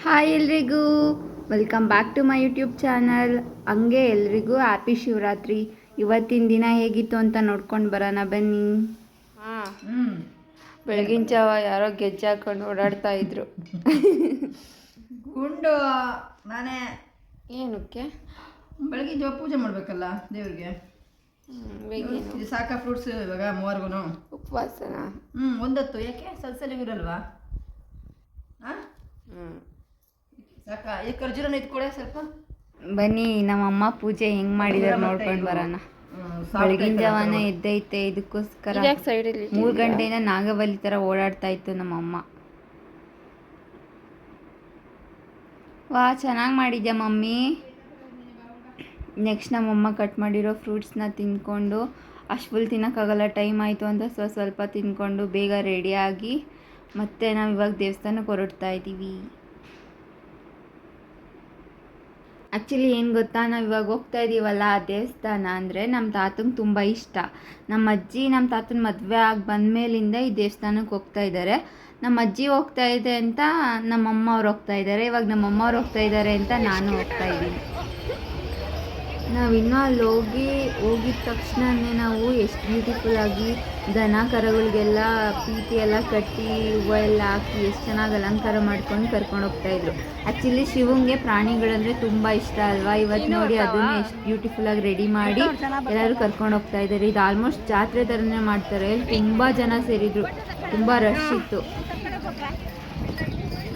Hi ಎಲ್ರಿಗೂ welcome back to my YouTube channel. ಹಂಗೆ ಎಲ್ರಿಗೂ ಹ್ಯಾಪಿ ಶಿವರಾತ್ರಿ. ಇವತ್ತಿನ ದಿನ ಹೇಗಿತ್ತು ಅಂತ ನೋಡ್ಕೊಂಡು ಬರೋಣ ಬನ್ನಿ. ಬೆಳಗಿನ ಜಾವ ಯಾರೋ ಗೆಜ್ಜೆ ಹಾಕೊಂಡು ಓಡಾಡ್ತಾ ಇದ್ರು. ಗುಂಡು ನಾನೇ ಏನಕ್ಕೆ ಬೆಳಗಿನ ಜಾವ ಪೂಜೆ ಮಾಡಬೇಕಲ್ಲ ದೇವ್ರಿಗೆ. ಇದು ಸಾಕಾ ಫ್ರೂಟ್ಸ್ ಇವಾಗ ಮೂವರ್ಗು ಉಪವಾಸನ? ಒಂದತ್ತು ಯಾಕೆ ಸಲ್ಸಲಿ ಇರಲ್ವಾ? ಸಾಕ ಈ ಖರ್ಜೂರನ ಇಟ್ಕೊಳೆ ಸ್ವಲ್ಪ. ಬನ್ನಿ ನಮ್ಮಮ್ಮ ಪೂಜೆ ಹೆಂಗ್ ಮಾಡಿದಾರೆ ನೋಡ್ಕೊಂಡು ಬರೋಣ. ಬೆಳಗಿನ ಜಾವನ ಎದ್ದೈತೆ, ಇದಕ್ಕೋಸ್ಕರ 3 ಗಂಟೆಯಿಂದ ನಾಗವಲ್ಲಿ ಥರ ಓಡಾಡ್ತಾ ಇತ್ತು ನಮ್ಮಮ್ಮ. ವಾ ಚೆನ್ನಾಗಿ ಮಾಡಿದ್ಯಾ ಮಮ್ಮಿ. ನೆಕ್ಸ್ಟ್ ನಮ್ಮಮ್ಮ ಕಟ್ ಮಾಡಿರೋ ಫ್ರೂಟ್ಸ್ನ ತಿಂದ್ಕೊಂಡು, ಅಷ್ಟು ಫುಲ್ ತಿನ್ನೋಕ್ಕಾಗಲ್ಲ, ಟೈಮ್ ಆಯಿತು ಅಂತ ಸ್ವಲ್ಪ ತಿಂದ್ಕೊಂಡು ಬೇಗ ರೆಡಿಯಾಗಿ ಮತ್ತೆ ನಾವು ಇವಾಗ ದೇವಸ್ಥಾನಕ್ಕೆ ಹೊರಡ್ತಾ ಇದ್ದೀವಿ. ಆ್ಯಕ್ಚುಲಿ ಏನು ಗೊತ್ತಾ, ನಾವು ಇವಾಗ ಹೋಗ್ತಾ ಇದ್ದೀವಲ್ಲ ಆ ದೇವಸ್ಥಾನ ಅಂದರೆ ನಮ್ಮ ತಾತಂಗೆ ತುಂಬ ಇಷ್ಟ. ನಮ್ಮ ಅಜ್ಜಿ ನಮ್ಮ ತಾತನ ಮದುವೆ ಆಗಿ ಬಂದಮೇಲಿಂದ ಈ ದೇವಸ್ಥಾನಕ್ಕೆ ಹೋಗ್ತಾ ಇದ್ದಾರೆ. ನಮ್ಮ ಅಜ್ಜಿ ಹೋಗ್ತಾ ಇದೆ ಅಂತ ನಮ್ಮಮ್ಮ ಅವ್ರು ಹೋಗ್ತಾ ಇದ್ದಾರೆ, ಇವಾಗ ನಮ್ಮಮ್ಮ ಅವ್ರು ಹೋಗ್ತಾ ಇದ್ದಾರೆ ಅಂತ ನಾನು ಹೋಗ್ತಾ ಇದ್ದೀನಿ. ನಾವಿನ್ನೂ ಅಲ್ಲಿ ಹೋಗಿದ ತಕ್ಷಣವೇ ನಾವು ಎಷ್ಟು ಬ್ಯೂಟಿಫುಲ್ಲಾಗಿ ದನ ಕರುಗಳಿಗೆಲ್ಲ ಪೀಟಿ ಎಲ್ಲ ಕಟ್ಟಿ ಹೂವು ಎಲ್ಲ ಹಾಕಿ ಎಷ್ಟು ಚೆನ್ನಾಗಿ ಅಲಂಕಾರ ಮಾಡ್ಕೊಂಡು ಕರ್ಕೊಂಡು ಹೋಗ್ತಾಯಿದ್ರು. ಆ್ಯಕ್ಚುಲಿ ಶಿವಂಗೆ ಪ್ರಾಣಿಗಳಂದರೆ ತುಂಬ ಇಷ್ಟ ಅಲ್ವಾ. ಇವತ್ತು ನೋಡಿ ಅದನ್ನು ಎಷ್ಟು ಬ್ಯೂಟಿಫುಲ್ಲಾಗಿ ರೆಡಿ ಮಾಡಿ ಎಲ್ಲರೂ ಕರ್ಕೊಂಡು ಹೋಗ್ತಾ ಇದ್ದಾರೆ. ಇದು ಆಲ್ಮೋಸ್ಟ್ ಜಾತ್ರೆ ಥರನೇ ಮಾಡ್ತಾರೆ. ತುಂಬ ಜನ ಸೇರಿದರು, ತುಂಬ ರಶ್ ಇತ್ತು.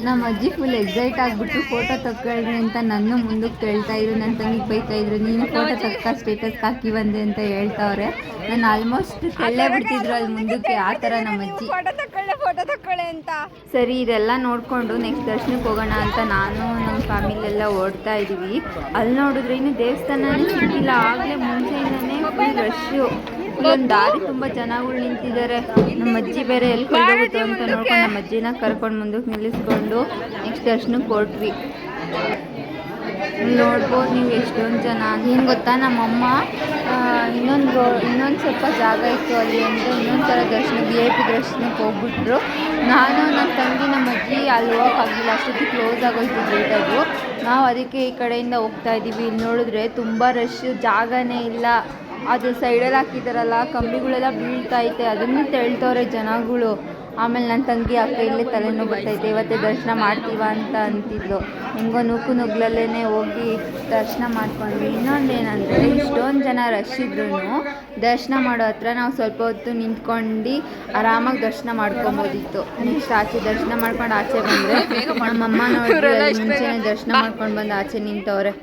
ನಮ್ಮ ಅಜ್ಜಿ ಫುಲ್ ಎಕ್ಸೈಟ್ ಆಗಿಬಿಟ್ಟು ಫೋಟೋ ತಗೊಳ್ರಿ ಅಂತ ನನ್ನ ಮುಂದಕ್ಕೆ ಕೇಳ್ತಾಯಿದ್ರು. ನನ್ನ ತಂಗಿಗೆ ಬೈತಾಯಿದ್ರು, ನೀನು ಫೋಟೋ ತಕ್ಕ ಸ್ಟೇಟಸ್ಗೆ ಹಾಕಿ ಬಂದೆ ಅಂತ ಹೇಳ್ತಾವ್ರೆ. ನಾನು ಆಲ್ಮೋಸ್ಟ್ ಕೆಳೇ ಬಿಡ್ತಿದ್ರು ಅಲ್ಲಿ ಮುಂದಕ್ಕೆ, ಆ ಥರ ನಮ್ಮ ಅಜ್ಜಿ ಫೋಟೋ ತಗೊಳ್ಳೆ ಅಂತ. ಸರಿ ಇದೆಲ್ಲ ನೋಡಿಕೊಂಡು ನೆಕ್ಸ್ಟ್ ದರ್ಶನಕ್ಕೆ ಹೋಗೋಣ ಅಂತ ನಾನು ನಮ್ಮ ಫ್ಯಾಮಿಲಿಯೆಲ್ಲ ಓಡ್ತಾ ಇದ್ದೀವಿ. ಅಲ್ಲಿ ನೋಡಿದ್ರೆ ಇನ್ನು ದೇವಸ್ಥಾನನೇ ಸಿಕ್ಕಿಲ್ಲ, ಆಗಲೇ ಮುಂಚೆಯಿಂದನೇ ಫುಲ್ ರಶ್ಶು. ಒಂದು ದಾರಿ ತುಂಬ ಜನಗಳು ನಿಂತಿದ್ದಾರೆ. ನಮ್ಮ ಅಜ್ಜಿ ಬೇರೆ ಎಲ್ಲಿ ಕೊಂಡೋಗುತ್ತೆ ಅಂತ ನೋಡ್ಕೊಂಡು ನಮ್ಮ ಅಜ್ಜಿನ ಕರ್ಕೊಂಡು ಮುಂದಕ್ಕೆ ನಿಲ್ಲಿಸ್ಕೊಂಡು ನೆಕ್ಸ್ಟ್ ದರ್ಶನಕ್ಕೆ ಹೊರಟ್ವಿ. ನೋಡ್ಬೋದು ನೀವು ಎಷ್ಟೊಂದು ಜನ. ಏನು ಗೊತ್ತಾ, ನಮ್ಮಮ್ಮ ಇನ್ನೊಂದು ಸ್ವಲ್ಪ ಜಾಗ ಇತ್ತು ಅಲ್ಲಿ ಅಂತ ಇನ್ನೊಂದು ಥರ ದರ್ಶನ VIP ದರ್ಶನಕ್ಕೆ ಹೋಗ್ಬಿಟ್ರು. ನಾನು ನನ್ನ ತಂಗಿ ನಮ್ಮ ಅಜ್ಜಿ ಅಲ್ಲಿ ಹೋಗೋಕ್ಕಾಗಿಲ್ಲ, ಅಷ್ಟೊತ್ತಿಗೆ ಕ್ಲೋಸ್ ಆಗೋಯ್ತು ಗೇಟ್ ಅದು. ನಾವು ಅದಕ್ಕೆ ಈ ಕಡೆಯಿಂದ ಹೋಗ್ತಾ ಇದ್ದೀವಿ. ಇಲ್ಲಿ ನೋಡಿದ್ರೆ ತುಂಬ ರಶ್ಶು, ಜಾಗನೇ ಇಲ್ಲ. ಅದು ಸೈಡಲ್ಲಿ ಹಾಕಿದಾರಲ್ಲ ಕಂಬಿಗಳೆಲ್ಲ ಬೀಳ್ತಾ ಐತೆ, ಅದನ್ನು ತೆಳ್ತವ್ರೆ ಜನಗಳು. ಆಮೇಲೆ ನನ್ನ ತಂಗಿ ಅಕ್ಕ ಇಲ್ಲೇ ತಲೆನೋವು ಬರ್ತೈತೆ, ಇವತ್ತೇ ದರ್ಶನ ಮಾಡ್ತೀವ ಅಂತ ಅಂತಿದ್ಲು. ಹೆಂಗೋ ನುಗ್ಗಲಲ್ಲೇ ಹೋಗಿ ದರ್ಶನ ಮಾಡ್ಕೊಂಡ್ವಿ. ಇನ್ನೊಂದೇನೆಂದರೆ ಇಷ್ಟೊಂದು ಜನ ರಶ್ ಇದ್ರೂ ದರ್ಶನ ಮಾಡೋ ಹತ್ರ ನಾವು ಸ್ವಲ್ಪ ಹೊತ್ತು ನಿಂತ್ಕೊಂಡು ಆರಾಮಾಗಿ ದರ್ಶನ ಮಾಡ್ಕೊಬೋದಿತ್ತು. ನೆಕ್ಸ್ಟ್ ಆಚೆ ದರ್ಶನ ಮಾಡ್ಕೊಂಡು ಆಚೆ ಬಂದರೆ ನಮ್ಮಮ್ಮ ನೋಡಿದ್ರೆ ಮುಂಚೆನೇ ದರ್ಶನ ಮಾಡ್ಕೊಂಡು ಬಂದು ಆಚೆ ನಿಂತವ್ರೆ.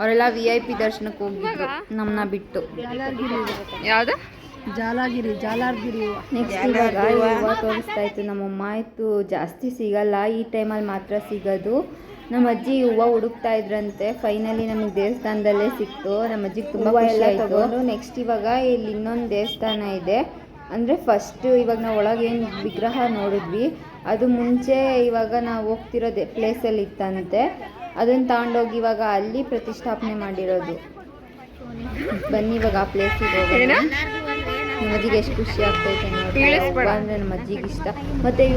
ಅವರೆಲ್ಲ VIP ದರ್ಶನಕ್ಕೆ ಹೋಗಿದ್ರು ನಮ್ಮನ್ನ ಬಿಟ್ಟು. ಯಾವುದು ಜಾಲಾಗಿರಿ ನೆಕ್ಸ್ಟ್ ಇವಾಗ ಹೂವು ತೋರಿಸ್ತಾ ಇತ್ತು ನಮ್ಮಮ್ಮ. ಇತ್ತು ಜಾಸ್ತಿ ಸಿಗಲ್ಲ, ಈ ಟೈಮಲ್ಲಿ ಮಾತ್ರ ಸಿಗೋದು. ನಮ್ಮ ಅಜ್ಜಿ ಹೂವು ಹುಡುಕ್ತಾ ಇದ್ರಂತೆ, ಫೈನಲಿ ನಮಗೆ ದೇವಸ್ಥಾನದಲ್ಲೇ ಸಿಕ್ತು. ನಮ್ಮ ಅಜ್ಜಿಗೆ ತುಂಬ ಖುಷಿ ಆಯಿತು. ನೆಕ್ಸ್ಟ್ ಇವಾಗ ಇಲ್ಲಿ ಇನ್ನೊಂದು ದೇವಸ್ಥಾನ ಇದೆ. ಅಂದರೆ ಫಸ್ಟು ಇವಾಗ ನಾವು ಒಳಗೇನು ವಿಗ್ರಹ ನೋಡಿದ್ವಿ ಅದು ಮುಂಚೆ ಇವಾಗ ನಾವು ಹೋಗ್ತಿರೋ ಪ್ಲೇಸಲ್ಲಿ ಇತ್ತಂತೆ. ಅದನ್ನು ತಗೊಂಡೋಗಿ ಇವಾಗ ಅಲ್ಲಿ ಪ್ರತಿಷ್ಠಾಪನೆ ಮಾಡಿರೋದು. ಬನ್ನಿ ಇವಾಗ ಆ ಪ್ಲೇಸಿಗೆ ಹೋಗೋಣ. ನಮ್ಮ ಅಜ್ಜಿಗೆ ಎಷ್ಟು ಖುಷಿ ಆಗ್ತೈತೆ ನೋಡಿ, ಅಂದರೆ ನಮ್ಮ ಅಜ್ಜಿಗೆ ಇಷ್ಟ. ಮತ್ತು ಈ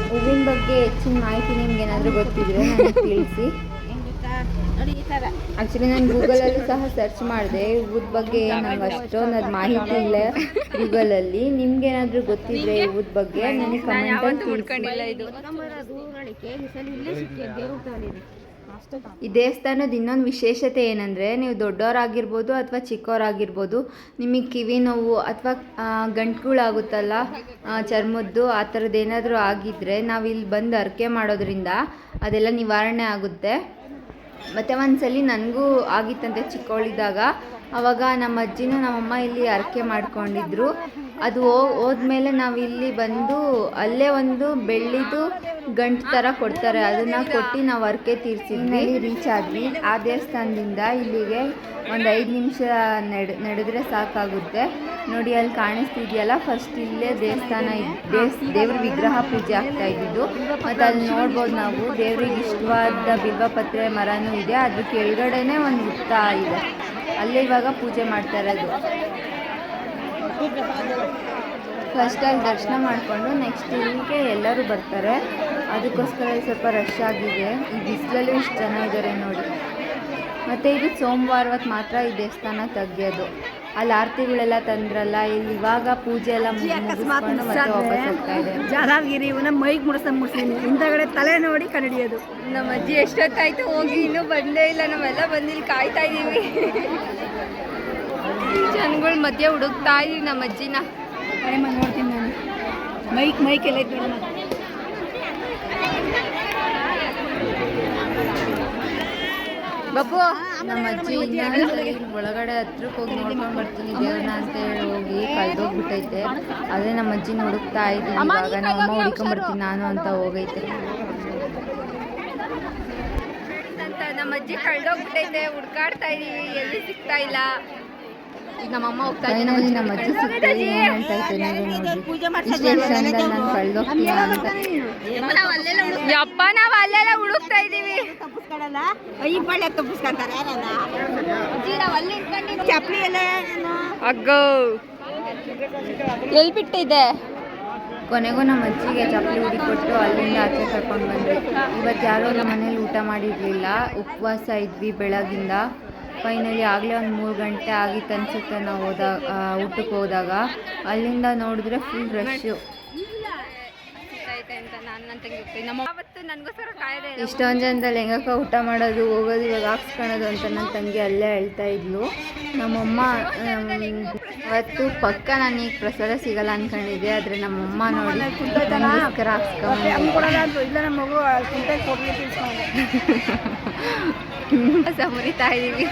ಹೂವಿನ ಬಗ್ಗೆ ಹೆಚ್ಚಿನ ಮಾಹಿತಿ ನಿಮ್ಗೆ ಏನಾದರೂ ಗೊತ್ತಿದ್ರೆ ನನಗೆ ತಿಳಿಸಿ. ಆ್ಯಕ್ಚುಲಿ ನಾನು ಗೂಗಲಲ್ಲೂ ಸಹ ಸರ್ಚ್ ಮಾಡಿದೆ ಹೂವದ ಬಗ್ಗೆ, ನಂಗೆ ಅಷ್ಟೊಂದು ಅದು ಮಾಹಿತಿ ಇಲ್ಲ ಗೂಗಲಲ್ಲಿ. ನಿಮ್ಗೇನಾದರೂ ಗೊತ್ತಿದ್ರೆ ಹೂವದ ಬಗ್ಗೆ ನನಗೆ ಕಮೆಂಟಲ್ಲಿ ತಿಳಿಸಿ. ಈ ದೇವಸ್ಥಾನದ ಇನ್ನೊಂದು ವಿಶೇಷತೆ ಏನಂದರೆ, ನೀವು ದೊಡ್ಡವರಾಗಿರ್ಬೋದು ಅಥವಾ ಚಿಕ್ಕವರಾಗಿರ್ಬೋದು, ನಿಮಗೆ ಕಿವಿ ನೋವು ಅಥವಾ ಗಂಟುಗಳಾಗುತ್ತಲ್ಲ ಚರ್ಮದ್ದು, ಆ ಥರದ್ದು ಏನಾದರೂ ಆಗಿದ್ದರೆ ನಾವು ಇಲ್ಲಿ ಬಂದು ಹರಕೆ ಮಾಡೋದ್ರಿಂದ ಅದೆಲ್ಲ ನಿವಾರಣೆ ಆಗುತ್ತೆ. ಮತ್ತು ಒಂದ್ಸಲಿ ನನಗೂ ಆಗಿತ್ತಂತೆ ಚಿಕ್ಕವಳಿದ್ದಾಗ. ಆವಾಗ ನಮ್ಮ ಅಜ್ಜಿನೂ ನಮ್ಮಮ್ಮ ಇಲ್ಲಿ ಹರಕೆ ಮಾಡ್ಕೊಂಡಿದ್ರು. ಅದು ಹೋದ್ಮೇಲೆ ನಾವು ಇಲ್ಲಿ ಬಂದು ಅಲ್ಲೇ ಒಂದು ಬೆಳ್ಳಿದು ಗಂಟು ಥರ ಕೊಡ್ತಾರೆ, ಅದನ್ನು ಕೊಟ್ಟು ನಾವು ಹರಕೆ ತೀರಿಸಿದ್ವಿ. ರೀಚ್ ಆದ್ವಿ. ಆ ದೇವಸ್ಥಾನದಿಂದ ಇಲ್ಲಿಗೆ ಒಂದು 5 ನಿಮಿಷ ನಡೆದ್ರೆ ಸಾಕಾಗುತ್ತೆ. ನೋಡಿ ಅಲ್ಲಿ ಕಾಣಿಸ್ತಿದೆಯಲ್ಲ, ಫಸ್ಟ್ ಇಲ್ಲೇ ದೇವಸ್ಥಾನ ದೇವ್ರ ವಿಗ್ರಹ ಪೂಜೆ ಆಗ್ತಾ ಇದ್ದಿದ್ದು. ಮತ್ತು ಅಲ್ಲಿ ನೋಡ್ಬೋದು ನಾವು ದೇವ್ರಿಗೆ ಇಷ್ಟವಾದ ಬಿಲ್ವಪತ್ರೆ ಮರನೂ ಇದೆ, ಅದ್ರ ಕೆಳಗಡೆನೇ ಒಂದು ಹುತ್ತ ಇದೆ, ಅಲ್ಲೇ ಇವಾಗ ಪೂಜೆ ಮಾಡ್ತಾ ಇರೋದು. ಫಸ್ಟ್ ಅಲ್ಲಿ ದರ್ಶನ ಮಾಡಿಕೊಂಡು ನೆಕ್ಸ್ಟ್ ಇಲ್ಲಿಗೆ ಎಲ್ಲರೂ ಬರ್ತಾರೆ. ಅದಕ್ಕೋಸ್ಕರ ಸ್ವಲ್ಪ ರಶ್ ಆಗಿದೆ. ಈ ಬಿಸಿಲಲ್ಲೂ ಇಷ್ಟು ಜನ ಇದ್ದಾರೆ ನೋಡಿ. ಮತ್ತು ಇದು ಸೋಮವಾರ ಹೊತ್ತು ಮಾತ್ರ ಈ ದೇವಸ್ಥಾನ ತೆಗಿಯೋದು. ಅಲ್ಲಿ ಆರತಿಗಳೆಲ್ಲ ತಂದ್ರಲ್ಲ, ಇಲ್ಲಿ ಇವಾಗ ಪೂಜೆ ಎಲ್ಲ ಮುಗಿಸ್ಕೊಂಡು ಮತ್ತೆ ವಾಪಸ್ ಹೋಗ್ತಾ ಇದೆ. ಜಾರಾಗಿರಿ ಇವನ ಮೈಗೆ ಮುಡಿಸ್ತೀನಿ ಹಿಂದಗಡೆ ತಲೆ ನೋಡಿ ಕಂಡಿಡಿಯೋದು. ನಮ್ಮ ಅಜ್ಜಿ ಎಷ್ಟೊತ್ತಾಯ್ತು ಹೋಗಿ ಇನ್ನೂ ಬಂದೇ ಇಲ್ಲ. ನಾವೆಲ್ಲ ಬಂದಿಲ್ಲಿ ಕಾಯ್ತಾ ಇದ್ದೀವಿ. ಜನಗಳ ಮಧ್ಯೆ ಹುಡುಕ್ತಾ ಇದೀವಿ ನಮ್ಮ ಅಜ್ಜಿನ. ನೋಡ್ತೀನಿ ನಾನು ಮೈಕ್ ಎಲ್ಲ ಇತ್ತು ನೋಡೋಣ. ಬಬ್ಬು ನಮ್ಮ ಅಜ್ಜಿ ಒಳಗಡೆ ಹತ್ರಕ್ಕೆ ಹೋಗಿ ನೋಡ್ಕೊಂಡು ಬರ್ತೀನಿ ದೇವ್ರನ್ನ ಅಂತ ಹೇಳಿ ಹೋಗಿ ಕಳ್ದೋಗ್ಬಿಟ್ಟೈತೆ. ಅದೇ ನಮ್ಮ ಅಜ್ಜಿ ಹುಡುಕ್ತಾ ಇದ್ದೀನಿ. ಇವಾಗ ನಮ್ಮಮ್ಮ ಹುಡ್ಕೊಂಬರ್ತೀನಿ ನಾನು ಅಂತ ಹೋಗೈತೆ. ನಮ್ಮ ಅಜ್ಜಿ ಕಳ್ದೋಗ್ಬಿಟ್ಟೈತೆ, ಹುಡ್ಕಾಡ್ತಾ ಇದೀವಿ, ಎಲ್ಲಿ ಸಿಗ್ತಾ ಇಲ್ಲ. ಈಗ ನಮ್ಮಮ್ಮ ಹೋಗ್ತಾ ಇದ್ದೀನಿ. ನಮ್ಮ ಅಜ್ಜಿ ಸಿಗ್ತಾಯಿದೆ ಏನಂತ ನಾನು ಕಳ್ದೋಗ್ತೀನಿ ಅಂತ. ಯಪ್ಪ ನಾವು ಅಲ್ಲೆಲ್ಲ ಹುಡುಕ್ತಾ ಇದ್ದೀವಿ. ಅಗ್ಗೋ ಎಲ್ಲಿ ಬಿಟ್ಟಿದೆ. ಕೊನೆಗೂ ನಮ್ಮ ಅಜ್ಜಿಗೆ ಚಪ್ಪಲಿ ಹುಡಿಕೊಟ್ಟು ಅಲ್ಲಿಂದ ಆಚೆ ಕರ್ಕೊಂಡು ಬಂದ್ವಿ. ಇವತ್ತು ಯಾರೋ ನಮ್ಮ ಮನೇಲಿ ಊಟ ಮಾಡಿರಲಿಲ್ಲ, ಉಪವಾಸ ಇದ್ವಿ ಬೆಳಗಿಂದ. ಫೈನಲಿ ಆಗಲೇ ಒಂದು 3 ಗಂಟೆ ಆಗಿತ್ತು ಅನಿಸುತ್ತೆ ನಾವು ಊಟಕ್ಕೆ ಹೋದಾಗ. ಅಲ್ಲಿಂದ ನೋಡಿದ್ರೆ ಫುಲ್ ರಶ್ಶು. ಇಷ್ಟೊಂದು ಜನದಲ್ಲಿ ಹೆಂಗಕ್ಕ ಊಟ ಮಾಡೋದು ಹೋಗೋದು ಇವಾಗ ಹಾಕ್ಸ್ಕೊಳೋದು ಅಂತ ನನ್ನ ತಂಗಿ ಅಲ್ಲೇ ಹೇಳ್ತಾ ಇದ್ಲು. ನಮ್ಮಮ್ಮ ಅವತ್ತು ಪಕ್ಕ ನನಗೆ ಪ್ರಸಾದ ಸಿಗಲ್ಲ ಅಂದ್ಕೊಂಡಿದ್ದೆ, ಆದರೆ ನಮ್ಮಮ್ಮ ನೋಡಿ ನನಗೋಸ್ಕರ ಮುರಿತಾ ಇದ್ದೀವಿ.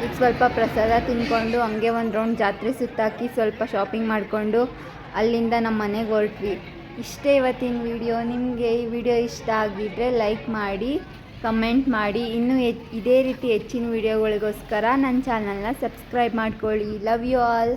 ಈಗ ಸ್ವಲ್ಪ ಪ್ರಸಾದ ತಿನ್ಕೊಂಡು ಹಂಗೆ ಒಂದು ರೌಂಡ್ ಜಾತ್ರೆ ಸುತ್ತಾಕಿ ಸ್ವಲ್ಪ ಶಾಪಿಂಗ್ ಮಾಡಿಕೊಂಡು ಅಲ್ಲಿಂದ ನಮ್ಮ ಮನೆಗೆ ಹೊರಟ್ವಿ. ಇಷ್ಟೇ ಇವತ್ತಿನ ವಿಡಿಯೋ. ನಿಮಗೆ ಈ ವಿಡಿಯೋ ಇಷ್ಟ ಆಗಿದ್ದರೆ ಲೈಕ್ ಮಾಡಿ, ಕಮೆಂಟ್ ಮಾಡಿ. ಇನ್ನೂ ಇದೇ ರೀತಿ ಹೆಚ್ಚಿನ ವಿಡಿಯೋಗಳಿಗೋಸ್ಕರ ನನ್ನ ಚಾನಲ್ನ ಸಬ್ಸ್ಕ್ರೈಬ್ ಮಾಡ್ಕೊಳ್ಳಿ. Love you all.